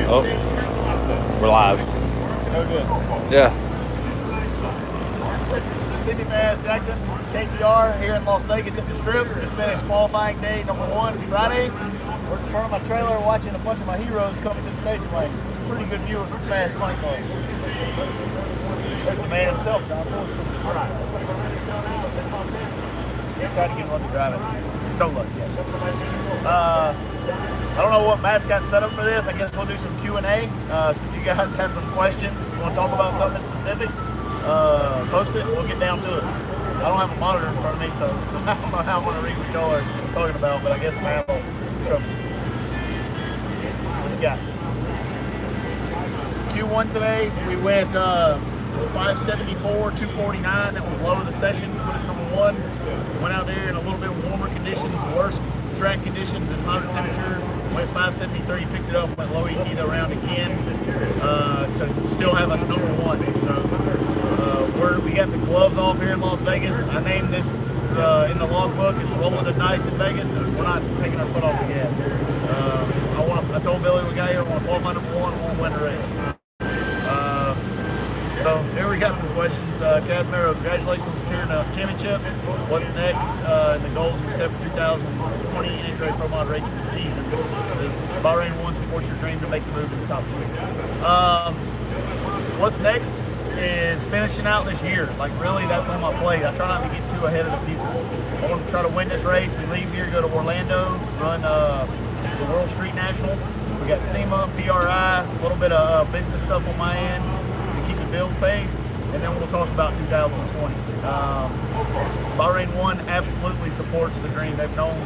Oh, we're live. No good. Yeah. Stevie Fast Jackson, KTR here in Las Vegas at the Strip. Just finished qualifying day number 1 Friday. We're in front of my trailer watching a bunch of my heroes coming to the staging lane. Pretty good view of some fast funny cars. There's the man himself, John. All right. Trying to get lucky driving. No luck yet. I don't know what Matt's got set up for this. I guess we'll do some Q&A. So if you guys have some questions, you want to talk about something specific, post it. We'll get down to it. I don't have a monitor in front of me, so I don't know how I'm going to read what y'all are talking about, but I guess Matt will show me. What you got? Q1 today, we went 574, 249. That was low of the session. Put us number 1. Went out there in a little bit warmer conditions, worse track conditions and hotter temperature. Went 573, picked it up, went low ET the round again to still have us number 1. So we got the gloves off here in Las Vegas. I named this in the logbook as rolling the dice in Vegas, and we're not taking our foot off the gas. I told Billy we got here, I want to qualify number 1, I want to win the race. So here we got some questions. Casimiro, congratulations on securing a championship. What's next? And the goals you set for 2020 NHRA Pro-Mod racing season. Does Bahrain 1 support your dream to make the move to the top 3? What's next is finishing out this year. Like really, that's on my plate. I try not to get too ahead of the future. I want to try to win this race. We leave here, go to Orlando, run the World Street Nationals. We got SEMA, PRI, a little bit of business stuff on my end. Bills paid, and then we'll talk about 2020. Bahrain 1 absolutely supports the dream. They've known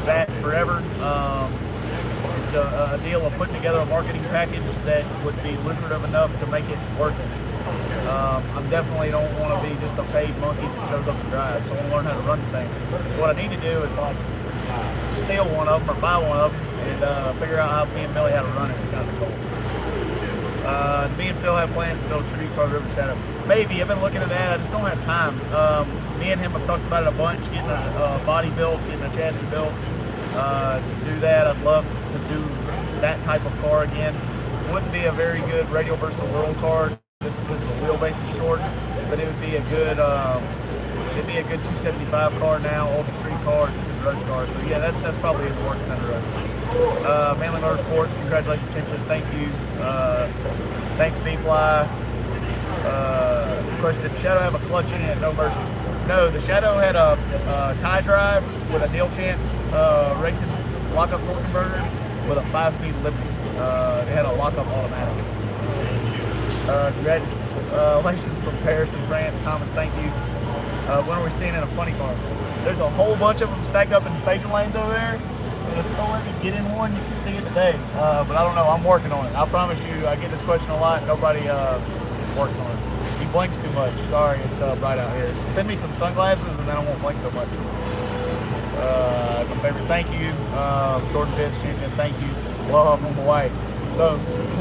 that forever. It's a deal of putting together a marketing package that would be lucrative enough to make it worth it. I definitely don't want to be just a paid monkey that shows up to drive, so I want to learn how to run the thing. So what I need to do is like steal one of them or buy one of them and figure out how me and Millie how to run it. It's kind of cool. Me and Phil have plans to build a tribute car River Shadow. Maybe. I've been looking at that. I just don't have time. Me and him have talked about it a bunch, getting a body built, getting a chassis built. To do that, I'd love to do that type of car again. Wouldn't be a very good radial versus the world car just because the wheelbase is short, but it would be a good 275 car now, ultra street car, just a grudge car. So yeah, that's probably in the works down the road. Manly Motorsports, congratulations, championship. Thank you. Thanks, B-Fly. Question, did the Shadow have a clutch in it at No Mercy? No, the Shadow had a tie drive with a Neil Chance racing lockup torque converter with a 5-speed Liberty. It had a lockup automatic. Congratulations from Paris and France. Thomas, thank you. When are we seeing in a funny car? There's a whole bunch of them stacked up in the staging lanes over there. If don't let me get in one, you can see it today. But I don't know, I'm working on it. I promise you, I get this question a lot. Nobody works on it. He blinks too much. Sorry, it's bright out here. Send me some sunglasses and then I won't blink so much. My favorite, thank you. Jordan Pitts, champion, thank you. Aloha from Hawaii. So,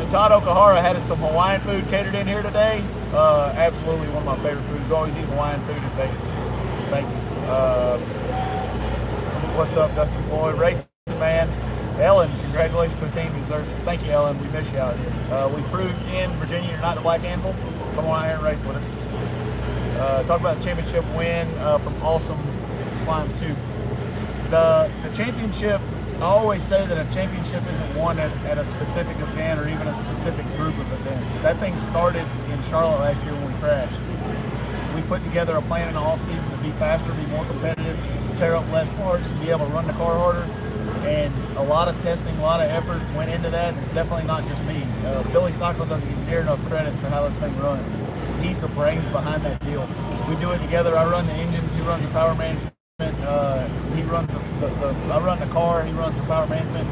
Todd Okahara had some Hawaiian food catered in here today. Absolutely one of my favorite foods. Always eat Hawaiian food in Vegas. Thank you. What's up, Dustin Floyd? Racing man. Ellen, congratulations to a team deserves. Thank you, Ellen. We miss you out here. We proved in Virginia you're not the Black Anvil. Come on out here and race with us. Talk about the championship win from Awesome Slimes 2. The championship, I always say that a championship isn't won at a specific event or even a specific group of events. That thing started in Charlotte last year when we crashed. We put together a plan in the off-season to be faster, be more competitive, tear up less parts, and be able to run the car harder. And a lot of testing, a lot of effort went into that, and it's definitely not just me. Billy Stockwell doesn't get near enough credit for how this thing runs. He's the brains behind that deal. We do it together. I run the engines, he runs the power management. He runs I run the car, he runs the power management.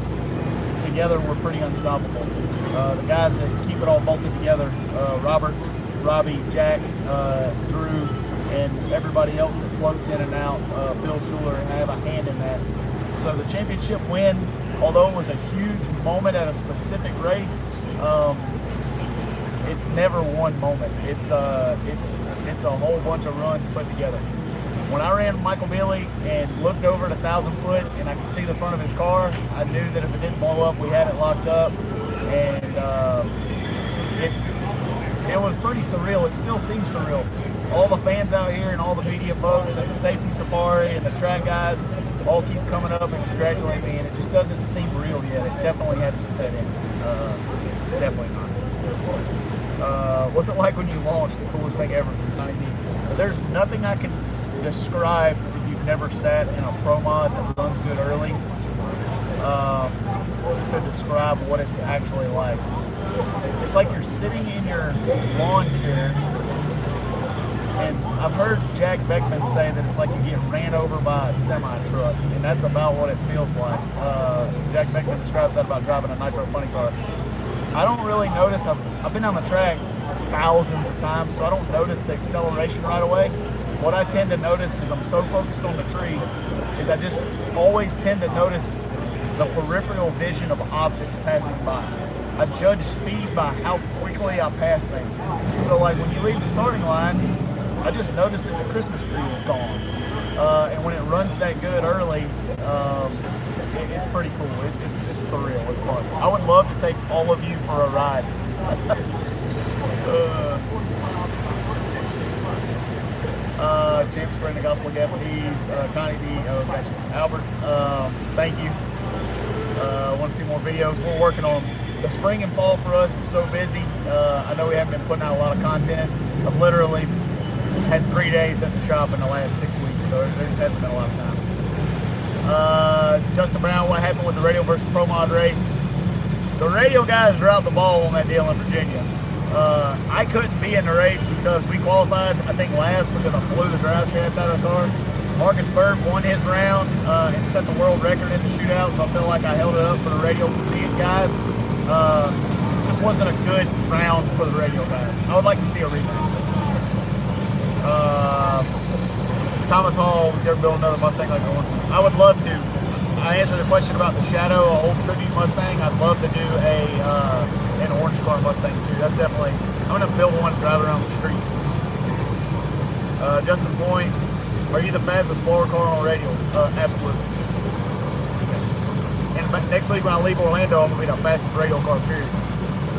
Together, we're pretty unstoppable. The guys that keep it all bolted together, Robert, Robbie, Jack, Drew, and everybody else that floats in and out, Phil Schuler, and have a hand in that. So the championship win, although it was a huge moment at a specific race, it's never one moment. It's a whole bunch of runs put together. When I ran Michael Billy and looked over at 1,000 foot and I could see the front of his car, I knew that if it didn't blow up, we had it locked up. and it was pretty surreal. It still seems surreal. All the fans out here and all the media folks and the safety safari and the track guys all keep coming up and congratulating me, and it just doesn't seem real yet. It definitely hasn't set in. Definitely not. What's it like when you launched? The coolest thing ever from Tiny D. There's nothing I can describe if you've never sat in a Pro-Mod that runs good early to describe what it's actually like. It's like you're sitting in your lawn chair, and I've heard Jack Beckman say that it's like you get ran over by a semi-truck, and that's about what it feels like. Jack Beckman describes that about driving a nitro funny car. I don't really notice, I've been on the track thousands of times, so I don't notice the acceleration right away. What I tend to notice is I'm so focused on the tree, is I just always tend to notice the peripheral vision of objects passing by. I judge speed by how quickly I pass things. So like when you leave the starting line, I just noticed that the Christmas tree is gone. And when it runs that good early, it's pretty cool. It's surreal. It's fun. I would love to take all of you for a ride. James Brandon, Gospel Japanese, Connie D, gotcha. Albert, thank you. Want to see more videos? We're working on them. The spring and fall for us is so busy. I know we haven't been putting out a lot of content. I've literally had 3 days at the shop in the last 6 weeks, so there just hasn't been a lot of time. Justin Brown, what happened with the radio versus Pro-Mod race? The radio guys dropped the ball on that deal in Virginia. I couldn't be in the race because we qualified, I think, last because I flew the drive shaft out of the car. Marcus Bird won his round and set the world record in the shootout, so I feel like I held it up for the radio guys. Just wasn't a good round for the radio guys. I would like to see a rematch. Thomas Hall, would you ever build another Mustang like the one? I would love to. I answered the question about the Shadow, an old tribute Mustang. I'd love to do an orange car Mustang too. That's definitely, I'm gonna build one and drive around the street. Justin Point, are you the fastest blower car on radials? Absolutely. And next week when I leave Orlando, I'm gonna be the fastest radial car, period.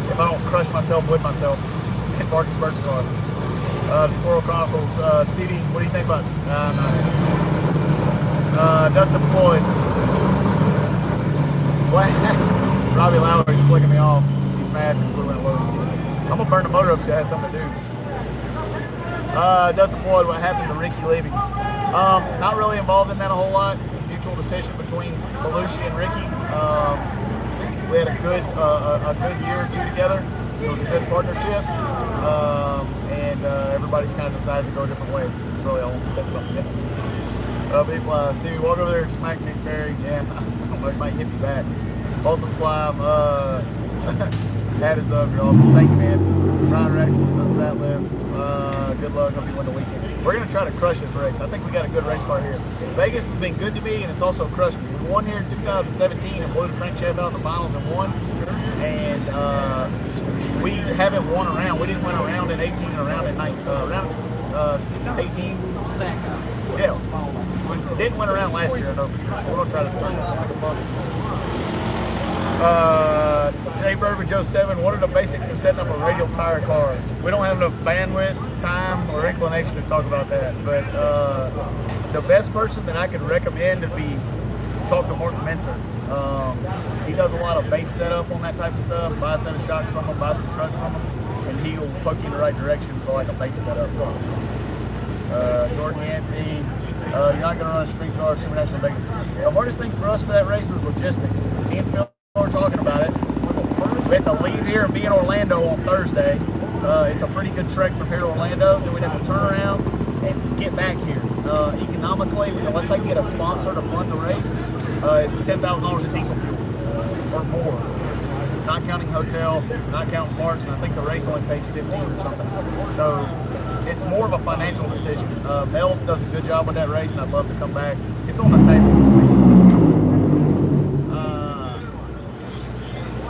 If I don't crush myself with myself in Marcus Bird's car. Squirrel Chronicles, Stevie, what do you think about it? Dustin Floyd. Robbie Lowry's flicking me off. He's mad because we went low. I'm gonna burn the motor up so it has something to do. Dustin Floyd, what happened to Ricky leaving? Not really involved in that a whole lot. Mutual decision between Belushi and Ricky. We had a good year or two together. It was a good partnership, and everybody's kind of decided to go a different way. It's really all I want to say about that. Stevie, walk over there and smack Nick Ferry. Yeah, I don't know, he might hit me back. Awesome Slime. That is up. You're awesome. Thank you, man. Ryan Ratliff. Good luck. Hope you win the weekend. We're going to try to crush this race. I think we got a good race car here. Vegas has been good to me, and it's also crushed me. We won here in 2017 and blew the crankshaft out in the finals and won. And we haven't won a round. We didn't win a round in 18 and a round in 18. Yeah. We didn't win a round last year, I know for sure. So we're going to try to turn it. Jay Burber, Joe 7, what are the basics of setting up a radial tire car? We don't have enough bandwidth, time, or inclination to talk about that. But the best person that I could recommend would be talk to Mark Menser. He does a lot of base setup on that type of stuff. Buy a set of shocks from him, buy some struts from him, and he'll poke you in the right direction for like a base setup. Jordan Yancey, you're not going to run a street car Super National Vegas. The hardest thing for us for that race is logistics. Me and Phil were talking about it. We have to leave here and be in Orlando on Thursday. It's a pretty good trek from here to Orlando. Then we'd have to turn around and get back here. Economically, unless I can get a sponsor to fund the race, it's $10,000 in diesel fuel or more. Not counting hotel, not counting parts, and I think the race only pays $15 or something. So it's more of a financial decision. Mel does a good job with that race, and I'd love to come back. It's on the table. We'll see.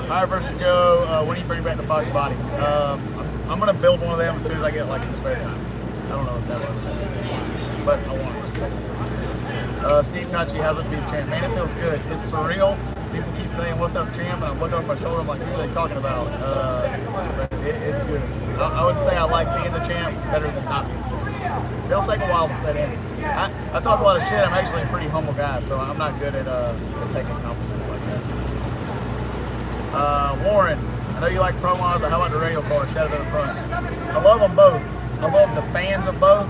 Hire versus Joe, when do you bring back the Fox body? I'm going to build one of them as soon as I get like some spare time. I don't know if that was, but I want it. Steve Kachi, how's it being champ? Man, it feels good. It's surreal. people keep saying, "What's up, champ?" And I'm looking over my shoulder. I'm like, "Who are they talking about?" But it's good. I would say I like being the champ better than not being the champ. It'll take a while to set in. I talk a lot of shit. I'm actually a pretty humble guy, so I'm not good at taking compliments like that. Warren, I know you like Pro-Mod, but how about the radio car? Shout out to the front. I love them both. I love the fans of both.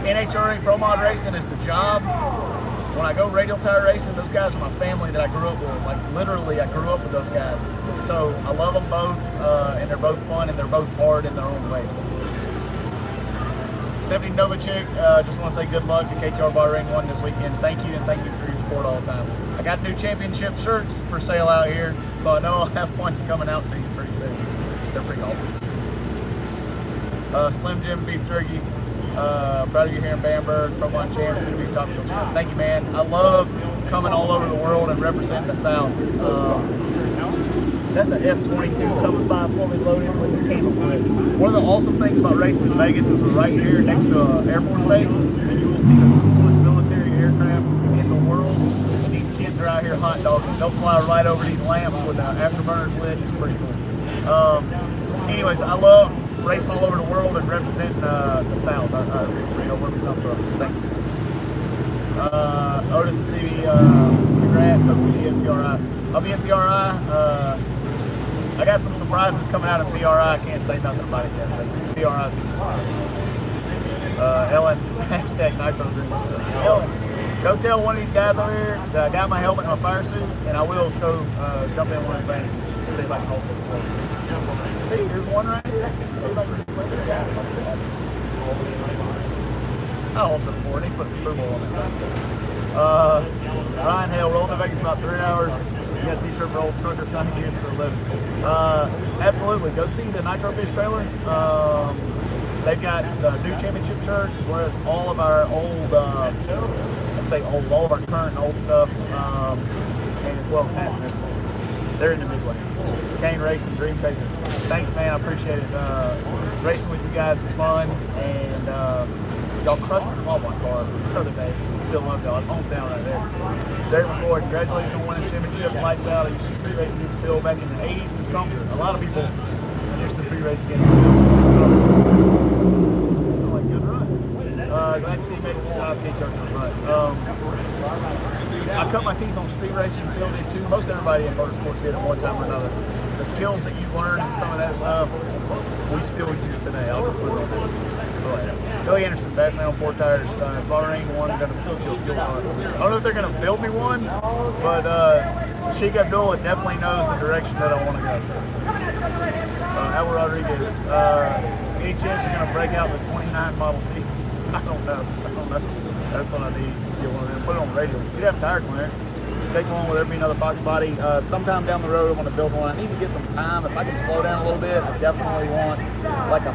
NHRA Pro-Mod racing is the job. When I go radial tire racing, those guys are my family that I grew up with. Like literally, I grew up with those guys. So I love them both, and they're both fun, and they're both hard in their own way. 70 Novichik, just want to say good luck to KTR Bahrain 1 this weekend. Thank you, and thank you for your support all the time. I got new championship shirts for sale out here, so I know I'll have one coming out to you pretty soon. They're pretty awesome. Slim Jim Beef Jerky, proud of you here in Bamberg, Pro-Mod champ, soon to be top field champ. Thank you, man. I love coming all over the world and representing the South. That's an F-22 coming by fully loaded with the candle flip. One of the awesome things about racing in Vegas is we're right here next to an Air Force base, and you will see the coolest military aircraft in the world. And these kids are out here hot dogging. They'll fly right over these lamps with afterburners lit. It's pretty cool. Anyways, I love racing all over the world and representing the South. You know where we come from. Thank you. Otis, Stevie, congrats. Hope to see you at PRI. I'll be at PRI. I got some surprises coming out of PRI. I can't say nothing about it yet, but PRI is going to be fun. Ellen, hashtag Nitro Dream. Ellen, go tell one of these guys over here that I got my helmet and my fire suit, and I will jump in one of the bands and see if I can hold it. See, there's one right here. See if I can play this guy. I'll hold it for it. He put a screwball on it. Ryan Hale, rolling to Vegas about 3 hours. You got a t-shirt for old trucker signing gears for a living. Absolutely. Go see the Nitro Fish trailer. They've got the new championship shirt as well as all of our old, let's say old, all of our current and old stuff, and as well as hats and everything. They're in the Midway. Kane Racing, Dream Chaser. Thanks, man. I appreciate it. Racing with you guys is fun, and y'all crushed my small block car the other day. Still love y'all. It's hometown right there. Derek McCoy, congratulations on winning championship. Lights out. I used to street race against Phil back in the 80s in Sumter. A lot of people used to street race against Phil in Sumter. That sounds like a good run. Glad to see you made it to the top. KTR to the front. I cut my teeth on street racing. Phil did too. Most everybody in motorsports did at one time or another. The skills that you learned and some of that stuff, we still use today. I'll just put it on there. Billy Anderson, Bassman on 4 tires. Bahrain 1, going to build you a fuel car. I don't know if they're going to build me one, but Sheik Abdullah definitely knows the direction that I want to go. Albert Rodriguez, any chance you're going to break out the 29 Model T? I don't know. That's what I need to get one of them. Put it on radials. You'd have tire clearance. Take one with every another Fox body. Sometime down the road, I want to build one. I need to get some time. If I can slow down a little bit, I definitely want like a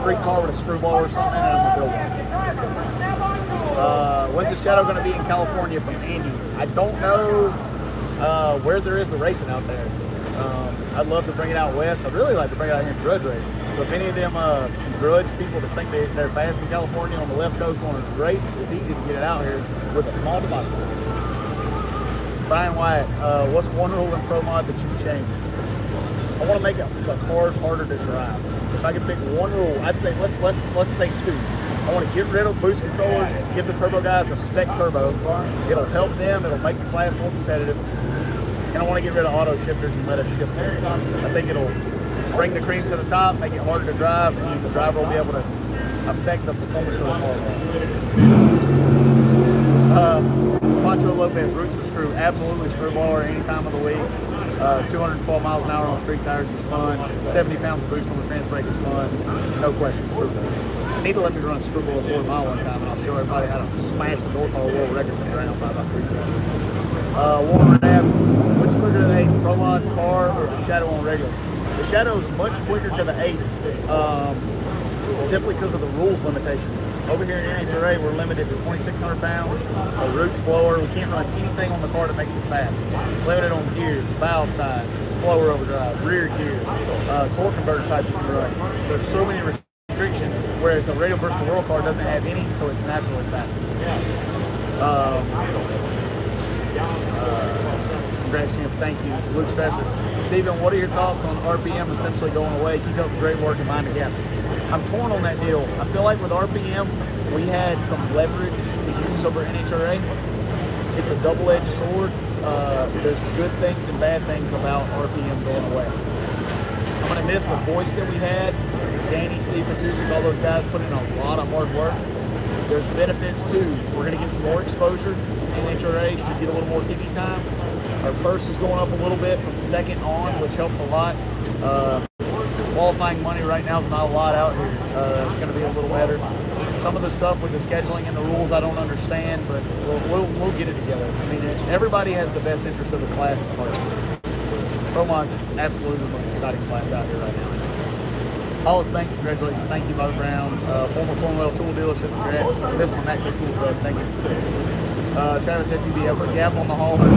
street car with a screwball or something, and I'm going to build one. When's the Shadow going to be in California from Andy? I don't know where there is the racing out there. I'd love to bring it out west. I'd really like to bring it out here in Grudge racing. So if any of them Grudge people that think they're fast in California on the left coast want to race, it's easy to get it out here with a small device. Brian Wyatt, what's one rule in Pro-Mod that you change? I want to make the cars harder to drive. If I could pick one rule, I'd say let's say 2. I want to get rid of boost controllers, give the turbo guys a spec turbo. It'll help them. It'll make the class more competitive. And I want to get rid of auto shifters and let us shift them. I think it'll bring the cream to the top, make it harder to drive, and the driver will be able to affect the performance of the car. Pancho Lopez, roots of screw, absolutely screwballer any time of the week. 212 miles an hour on street tires is fun. 70 pounds of boost on the trans brake is fun. No question, screwball. I need to let me run a screwball a quarter mile one time, and I'll show everybody how to smash the door car world record from the ground by about 3 times. Warren Rapp, which quicker to the 8th, Pro-Mod car or the Shadow on radials? The Shadow is much quicker to the 8th, simply because of the rules limitations. Over here in NHRA, we're limited to 2,600 pounds, a roots blower. We can't run anything on the car that makes it fast. Limited on gears, valve size, blower overdrive, rear gear, torque converter type you can run. So there's so many restrictions, whereas a radial versus the world car doesn't have any, so it's naturally faster. Congrats, champ. Thank you. Luke Stresser. Steven, what are your thoughts on RPM essentially going away? Keep up the great work and mind the gap. I'm torn on that deal. I feel like with RPM, we had some leverage to use over NHRA. It's a double-edged sword. There's good things and bad things about RPM going away. I'm going to miss the voice that we had. Danny, Steve Matuzik, all those guys put in a lot of hard work. There's benefits too. We're going to get some more exposure. NHRA should get a little more TV time. Our purse is going up a little bit from second on, which helps a lot. Qualifying money right now is not a lot out here. It's going to be a little better. Some of the stuff with the scheduling and the rules I don't understand, but we'll get it together. I mean, everybody has the best interest of the class at heart. Pro-Mod's absolutely the most exciting class out here right now. Hollis Banks, congratulations. Thank you, Bobby Brown. Former Cornwell Tool Dealership, congrats. This one, Matt Kick Tool Truck, thank you. Travis FTB, I put Gap on the hall. There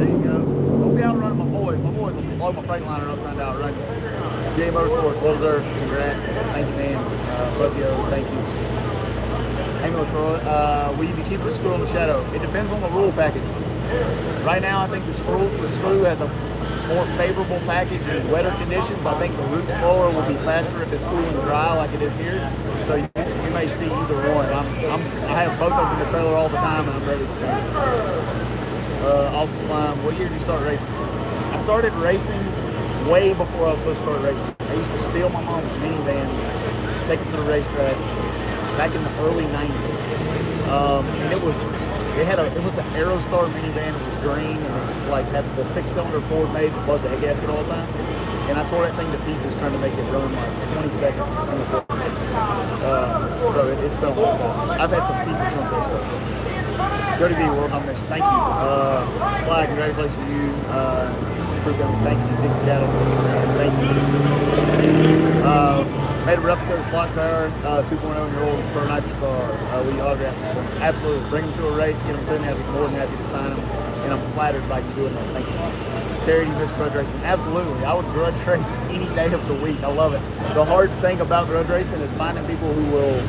you go. Don't be out running my boys. My boys will blow my freight liner up turned out right. Game Motorsports, well deserved. Congrats. Thank you, man. Fuzzio, thank you. Amy LaCroix, will you be keeping the screw on the shadow? It depends on the rule package. Right now, I think the screw has a more favorable package in wetter conditions. I think the root blower will be faster if it's cool and dry like it is here. So you may see either one. I have both of them in the trailer all the time, and I'm ready to change. Awesome Slime, what year did you start racing? I started racing way before I was supposed to start racing. I used to steal my mom's minivan, take it to the racetrack back in the early 90s. And it was an Aerostar minivan. It was green and it, like had the 6-cylinder Ford made that buzzed the head gasket all the time. And I tore that thing to pieces trying to make it run like 20 seconds in the Ford. So it's been a long time. I've had some pieces on this stuff. Jody B, World Domination, thank you. Fly, congratulations to you. Thank you. Dixie Daddles, thank you. Made a replica of the slot car, 2.0-year-old Pro Nitrous car. We autographed them. Absolutely. Bring them to a race, get them to me. I'd be more than happy to sign them. And I'm flattered by you doing that. Thank you. Terry, do you miss grudge racing? Absolutely. I would grudge race any day of the week. I love it. The hard thing about grudge racing is finding people who will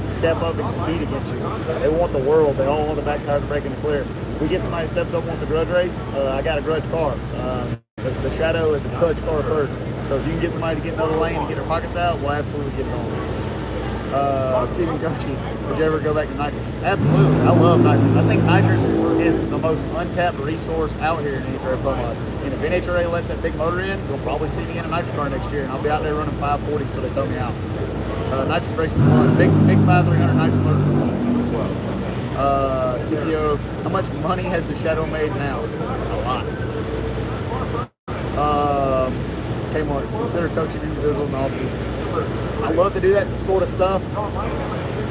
step up and compete against you. They want the world. They all want the back tire to break in the clear. We get somebody who steps up and wants a grudge race. I got a grudge car. The Shadow is a grudge car first. So if you can get somebody to get another lane and get their pockets out, we'll absolutely get it on. Stephen Gochi, would you ever go back to nitrous? Absolutely. I love nitrous. I think nitrous is the most untapped resource out here in NHRA Pro-Mod. And if NHRA lets that big motor in, you'll probably see me in a nitrous car next year, and I'll be out there running 540s till they throw me out. Nitrous racing fun. Big 5,300 nitrous motor. CPO, how much money has the Shadow made now? A lot. Kmart, consider coaching individuals in the offseason. I love to do that sort of stuff.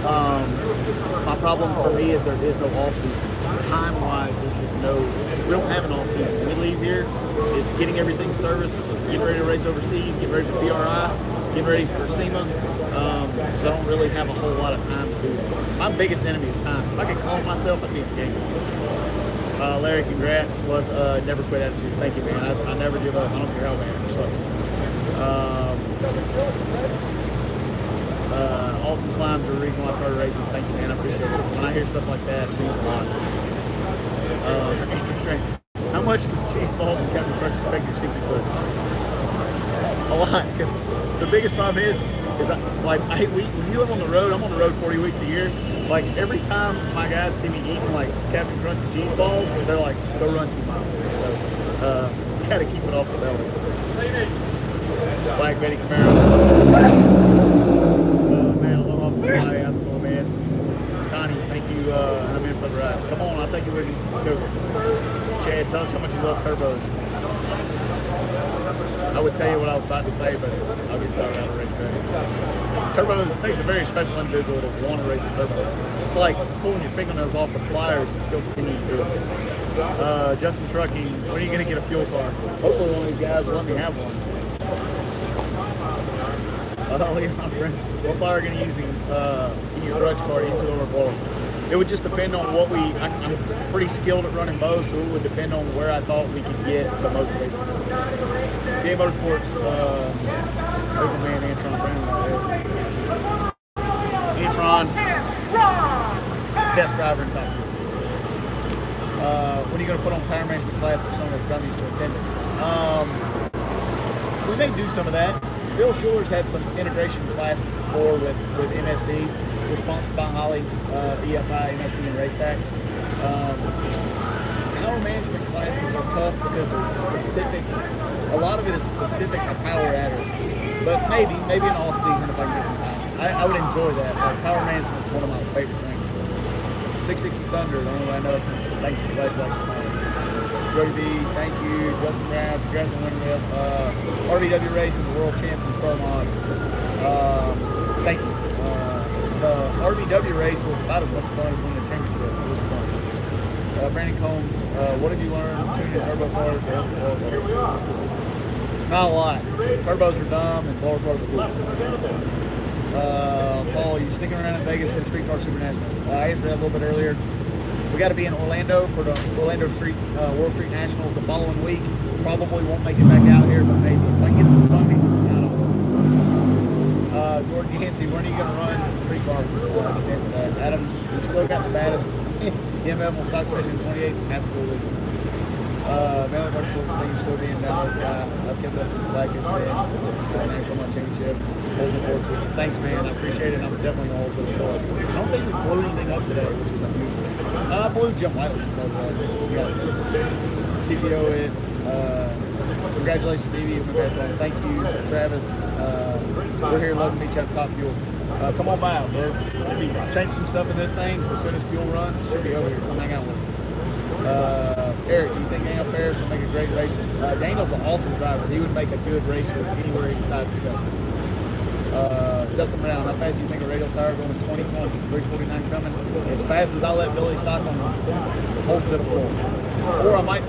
My problem for me is there is no off-season. Time-wise, there's just no, we don't have an off-season. When we leave here, it's getting everything serviced, getting ready to race overseas, getting ready for PRI, getting ready for SEMA. So I don't really have a whole lot of time to do that. My biggest enemy is time. If I could call myself, I'd be a king. Larry, congrats. Never quit attitude. Thank you, man. I never give up. I don't care how bad it sucks. Awesome Slimes are the reason why I started racing. Thank you, man. I appreciate it. When I hear stuff like that, it means a lot. How much does cheese balls and Captain Crunch affect your 60 foot? A lot, because the biggest problem is when you live on the road, I'm on the road 40 weeks a year. Like every time my guys see me eating like Captain Crunch and cheese balls, they're like, go run 2 miles. So you gotta keep it off the belly. Black Betty Camaro. Man, I love off the fly. How's it going, man? Connie, thank you. I'm in for the ride. Come on, I'll take you with me. Let's go. Chad, tell us how much you love turbos. I would tell you what I was about to say, but I'll get thrown out of race back. Turbos, it takes a very special individual to want to race a turbo. It's like pulling your fingernails off the pliers and still continue to do it. Justin Trucking, when are you going to get a fuel car? Hopefully one of these guys will let me have one. My friends, what plier are you going to use in your grudge car into or blower? It would just depend on what I'm pretty skilled at running both, so it would depend on where I thought we could get the most races. Game Motorsports, open man, Antron Brown. Antron, best driver in top 4. When are you going to put on power management class for someone that's dummies to attendance? We may do some of that. Phil Schuler's had some integration classes before with MSD. We're sponsored by Holly, EFI, MSD, and Raceback. Power management classes are tough because they're specific. A lot of it is specific to power adder. But maybe in the off season if I can get some time. I would enjoy that. Power management is one of my favorite things. 660 Thunder, the only way I know. Thank you, glad you like the song. Jody B, thank you. Justin Brown, congrats on winning with RVW Race and the World Champion Pro-Mod. Thank you. The RVW race was about as much fun as winning the championship. It was fun. Brandon Combs, what have you learned tuning turbo cars? Not a lot. Turbos are dumb and blower cars are cool. Paul, you sticking around in Vegas for the Street Car Super Nationals? I answered that a little bit earlier. We got to be in Orlando for the Orlando World Street Nationals the following week. Probably won't make it back out here, but maybe if I can get some funding. I don't know. Jordan Yancey, when are you going to run street car? Just answer that. Adam, we still got the baddest EMF on stock special in 28. Absolutely. Manly Motorsports thing still being down. I've kept it up since Black is 10. National Championship. Holding forward to it. Thanks, man. I appreciate it. I'm definitely going to hold for the floor. I don't think we blew anything up today, which is unusual. I blew Jim Whiteley's CPO it. Congratulations, Stevie. Thank you, Travis. We're here loving each other. Top Fuel. Come on by. We'll be changing some stuff in this thing. So as soon as fuel runs, it should be over here. Come hang out with us. Eric, do you think Daniel Ferris will make a great racer? Daniel's an awesome driver. He would make a good racer anywhere he decides to go. Justin Brown, how fast do you think a radial tire going to 2020? Is 349 coming? As fast as I'll let Billy Stockman hold to the floor. Or I might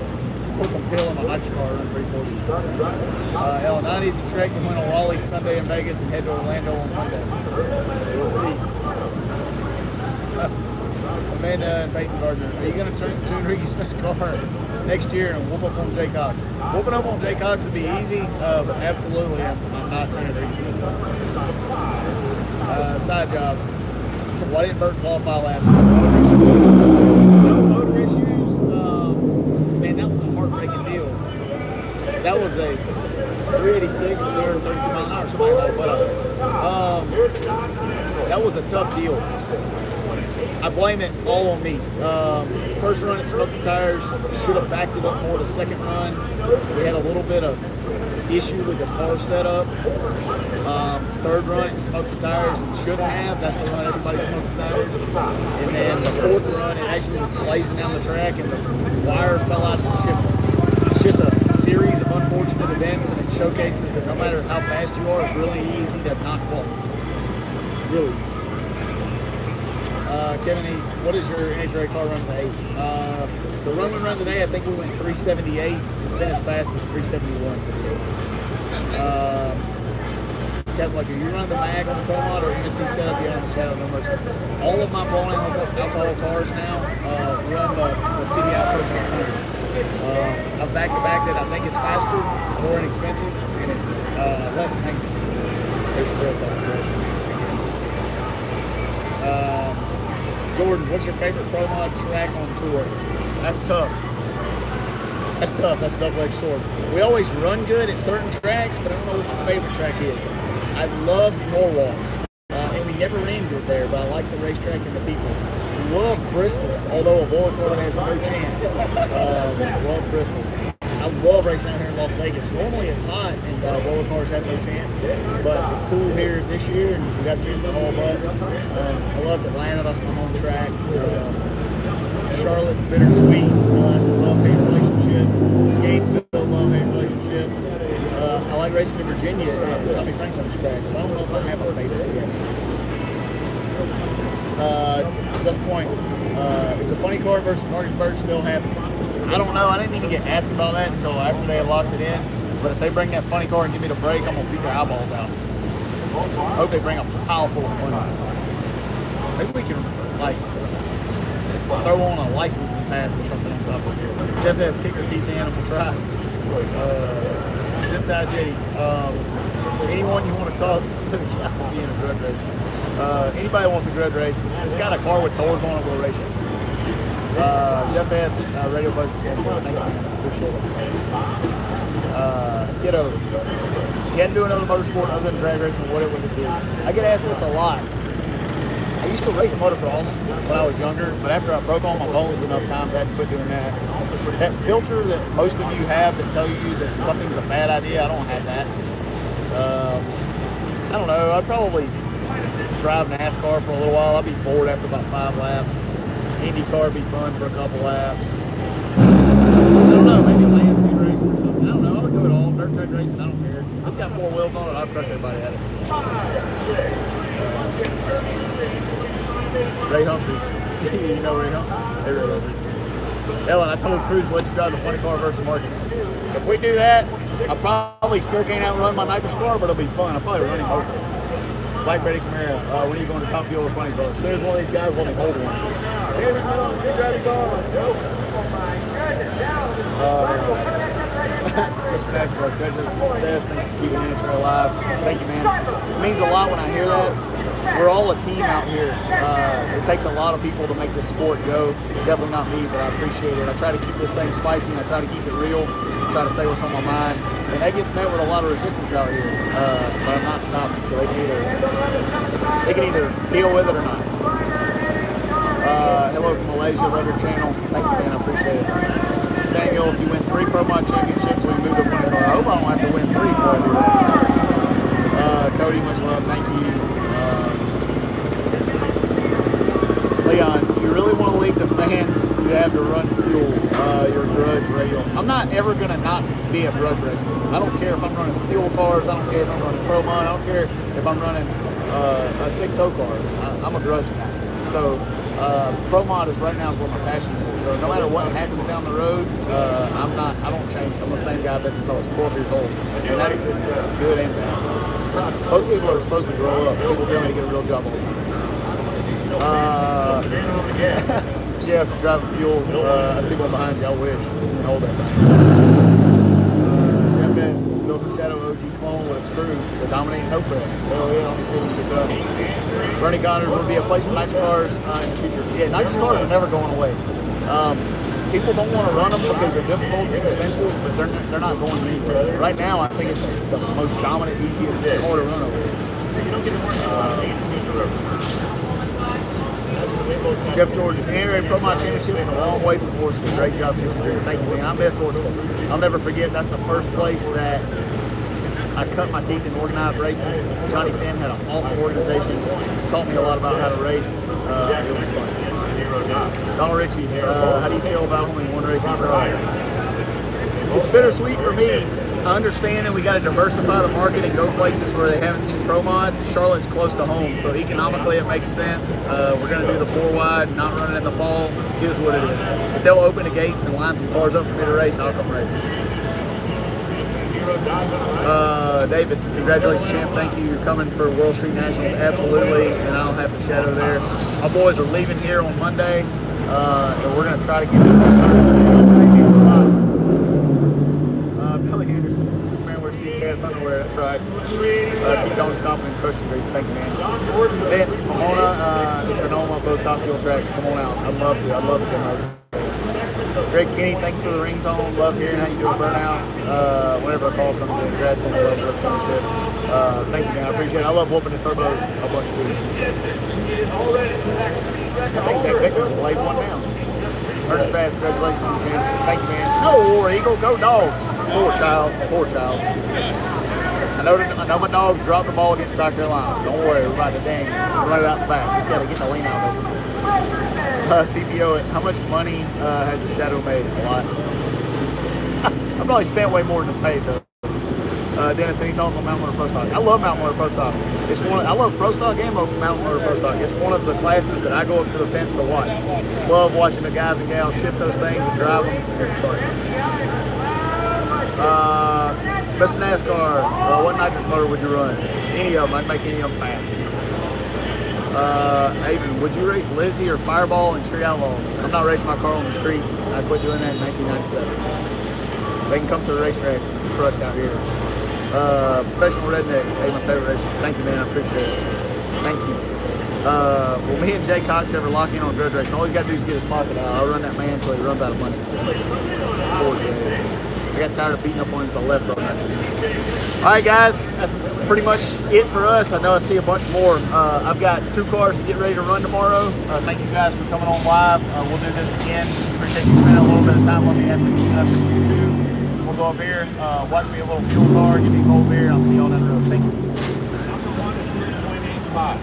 put some pill in my hydro car and run 340s. Ellen, not an easy trek to win on Raleigh Sunday in Vegas and head to Orlando on Monday. We'll see. Amanda and Peyton Gardner, are you going to tune Ricky Smith's car next year and whoop up on Jay Cox? Whooping up on Jay Cox would be easy, but absolutely I'm not tuning Ricky Smith's car. Side job. Why didn't Bert qualify last year? Motor issues. Man, that was a heartbreaking deal. That was a 386 and 332 mile an hour. Somebody had a butt out there. That was a tough deal. I blame it all on me. First run, it smoked the tires. Should have backed it up more the second run. We had a little bit of issue with the car setup. Third run, it smoked the tires and shouldn't have. That's the run everybody smoked the tires. And then the fourth run, it actually was blazing down the track and the wire fell out of the shifter. It's just a series of unfortunate events, and it showcases that no matter how fast you are, it's really easy to not qualify. Really easy. Kevin, what is your NHRA car run for 8? The run we run today, I think we went 378. It's been as fast as 371 today. Kevin, like, are you running the mag on the Pro-Mod or MSD setup here on the Shadow No Mercy? All of my bowling alcohol cars now run the CDI Pro 600. I've back-to-backed it. I think it's faster, it's more inexpensive, and it's less maintenance. It's real fast. Jordan, what's your favorite Pro-Mod track on tour? That's tough. That's tough. That's a double-edged sword. We always run good at certain tracks, but I don't know what my favorite track is. I love Norwalk, and we never ran good there, but I like the racetrack and the people. Love Bristol, although a Boa Car has no chance. Love Bristol. I love racing out here in Las Vegas. Normally it's hot and Boa Cars have no chance, but it's cool here this year and we got a chance to haul up. I love Atlanta, that's my home track. Charlotte's bittersweet, that's a love-hate relationship. Gainesville, love-hate relationship. I like racing in Virginia at the Tommy Franklin's track, so I don't know if I have a favorite yet. At this point, is the funny car versus Martinsburg still happening? I don't know. I didn't even get asked about that until after they had locked it in. But if they bring that funny car and give me the break, I'm gonna beat their eyeballs out. I hope they bring a pile full of money. Maybe we can like throw on a licensing pass or something on top of here. Jeff has kicker teeth in, we'll try. Zip tie Jetty. Anyone you want to talk to the guy will be in a grudge race. Anybody wants a grudge race, it's got a car with doors on it, we'll race it. Jeff S. Radio Buzz. Thank you, man. Appreciate it. Kiddo, can do another motorsport other than drag racing, what it would do? I get asked this a lot. I used to race motocross when I was younger, but after I broke all my bones enough times, I had to quit doing that. That filter that most of you have that tell you that something's a bad idea, I don't have that. I don't know, I'd probably drive NASCAR for a little while. I'll be bored after about 5 laps. IndyCar would be fun for a couple laps. I don't know, maybe land speed racing or something. I don't know, I would do it all. Dirt track racing, I don't care. If it's got 4 wheels on it, I'd crush everybody at it. Ray Humphries. Stevie, you know Ray Humphries? Hey, Ray Humphries. Ellen, I told Cruz to let you drive the funny car versus Marcus. If we do that, I probably still can't outrun my Nitrous car, but it'll be fun. I'll probably run him over. Black Betty Camaro, when are you going to Top Fuel or funny car? As soon as one of these guys let me hold one. Here we go, get ready, go. Mr. NASCAR, success, thank you for keeping NHRA alive. Thank you, man. It means a lot when I hear that. We're all a team out here. It takes a lot of people to make this sport go. Definitely not me, but I appreciate it. I try to keep this thing spicy, and I try to keep it real. I try to say what's on my mind. And that gets met with a lot of resistance out here. But I'm not stopping, so they can either deal with it or not. Hello from Malaysia, love your channel. Thank you, man, I appreciate it. Samuel, if you win 3 Pro-Mod championships, we move to 20 car. I hope I don't have to win 3 before I do that. Cody, much love, thank you. Leon, you really want to leave the fans you have to run fuel, your grudge radio. I'm not ever going to not be a grudge racer. I don't care if I'm running fuel cars, I don't care if I'm running Pro-Mod, I don't care if I'm running a 6.0 car. I'm a grudge guy. So Pro-Mod is right now is where my passion is. So no matter what happens down the road, I don't change. I'm the same guy that since I was 12 years old. And that's good and bad. Most people are supposed to grow up. People tell me to get a real job all the time. Jeff, driving fuel. I see one behind you. I wish. Hold that thing. Jeff S. built a Shadow OG clone with a screw to dominate no prep. Oh yeah, let me see what we get done. Bernie Connors will be a place for nitrous cars in the future. Yeah, nitrous cars are never going away. People don't want to run them because they're difficult and expensive, but they're not going anywhere. Right now, I think it's the most dominant, easiest car to run over. Jeff George's NHRA Pro-Mod Championship is a long way from Horse School. Great job, Jeff. Thank you, man. I miss Horse School. I'll never forget, that's the first place that I cut my teeth in organized racing. Johnny Finn had an awesome organization. Taught me a lot about how to race. It was fun. Donald Ritchie, how do you feel about only one race in Charlotte? It's bittersweet for me. I understand that we got to diversify the market and go places where they haven't seen Pro-Mod. Charlotte's close to home, so economically it makes sense. We're going to do the 4-wide, not running in the fall. It is what it is. If they'll open the gates and line some cars up for me to race, I'll come race. David, congratulations, champ. Thank you. You're coming for World Street Nationals. Absolutely. And I don't have the shadow there. My boys are leaving here on Monday, and we're going to try to get them Billy Anderson, Superman wears Stevie Fast underwear. That's right. Keep going, stomping and crushing. Great. Thank you, man. Vince, Pomona, and Sonoma, both top fuel tracks. Come on out. I'd love to. I'd love to come out. Greg Kenny, thank you for the ringtone. Love hearing how you do a burnout. Whenever a call comes in, congrats on the love for championship. Thank you, man. I appreciate it. I love whooping the turbos a bunch too. I think that Victor was laid one down. Ernst Bass, congratulations on the championship. Thank you, man. No War Eagle, go Dogs. Poor child, poor child. I know my Dogs dropped the ball against South Carolina. Don't worry, we're about to run it out the back. We just got to get the lean out of it. CPO, how much money has the Shadow made? A lot. I probably spent way more than it's paid though. Dennis, any thoughts on Mountain Motor Pro Stock? I love Mountain Motor Pro Stock. It's I love Pro Stock and Mountain Motor Pro Stock. It's one of the classes that I go up to the fence to watch. Love watching the guys and gals shift those things and drive them. It's fun. Mr. NASCAR, what nitrous motor would you run? Any of them. I'd make any of them fast. Avon, would you race Lizzie or Fireball and Street Outlaws? I'm not racing my car on the street. I quit doing that in 1997. They can come to the racetrack, crush out here. Professional Redneck, hey, my favorite racer. Thank you, man. I appreciate it. Thank you. Will me and Jay Cox ever lock in on grudge race? All he's got to do is get his pocket out. I'll run that man until he runs out of money. Poor Jay. I got tired of beating up on him, so I left on that. All right, guys, that's pretty much it for us. I know I see a bunch more. I've got 2 cars to get ready to run tomorrow. Thank you guys for coming on live. We'll do this again. Appreciate you spending a little bit of time with me after YouTube. We'll go up here, watch me a little fuel car, give me a cold beer, and I'll see y'all down the road. Thank you. Number 1 is 3.85.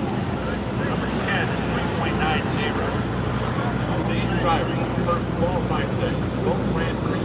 Number 10 is 3.90. These drivers, first qualifying session, both ran 3